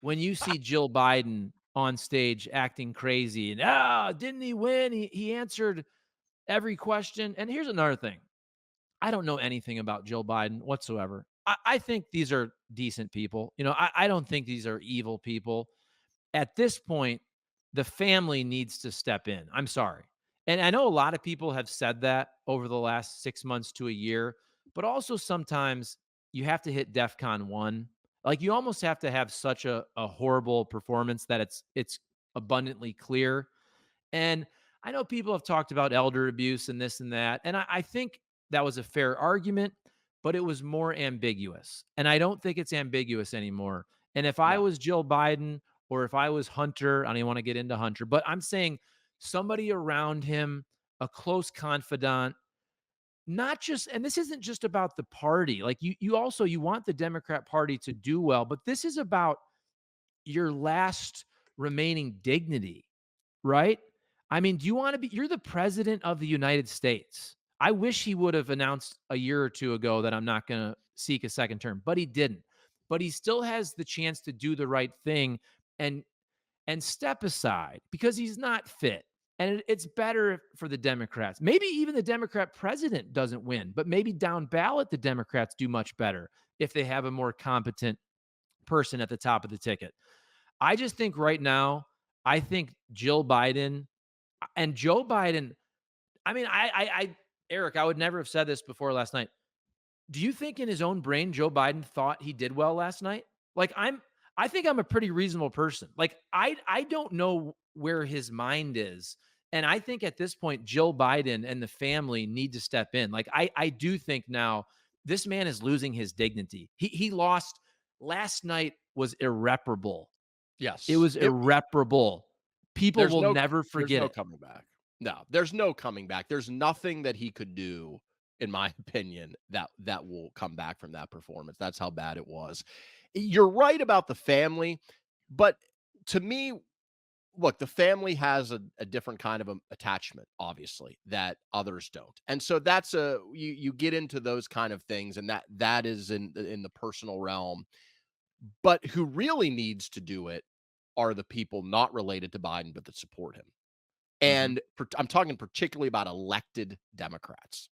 when you see Jill Biden on stage acting crazy and, didn't he win? He answered every question. And here's another thing. I don't know anything about Jill Biden whatsoever. I think these are decent people. I don't think these are evil people. At this point, the family needs to step in. I'm sorry. And I know a lot of people have said that over the last 6 months to a year, but also sometimes you have to hit DEFCON 1. Like, you almost have to have such a horrible performance that it's abundantly clear. And I know people have talked about elder abuse and this and that. And I think that was a fair argument, but it was more ambiguous. And I don't think it's ambiguous anymore. And if I No. was Jill Biden or if I was Hunter, I don't even want to get into Hunter, but I'm saying somebody around him, a close confidant, not just, and this isn't just about the party. Like, you want the Democrat Party to do well, but this is about your last remaining dignity, right? I mean, do you want to be, you're the president of the United States. I wish he would have announced a year or two ago that I'm not going to seek a second term, but he didn't. But he still has the chance to do the right thing and step aside because he's not fit. And it's better for the Democrats. Maybe even the Democrat president doesn't win, but maybe down ballot the Democrats do much better if they have a more competent person at the top of the ticket. I just think right now, I think Jill Biden and Joe Biden. I mean, Eric, I would never have said this before last night. Do you think in his own brain, Joe Biden thought he did well last night? Like, I think I'm a pretty reasonable person. Like, I don't know where his mind is. And I think at this point, Jill Biden and the family need to step in. Like, I do think now this man is losing his dignity. He lost last night was irreparable. It Yes. was irreparable. People There's will no never there's forget no it. coming back. No, there's no coming back. There's nothing that he could do, in my opinion, that will come back from that performance. That's how bad it was. You're right about the family, but to me, look, the family has a different kind of attachment, obviously, that others don't. And so that's you get into those kind of things, and that is in the personal realm. But who really needs to do it are the people not related to Biden, but that support him. Mhm. And I'm talking particularly about elected Democrats.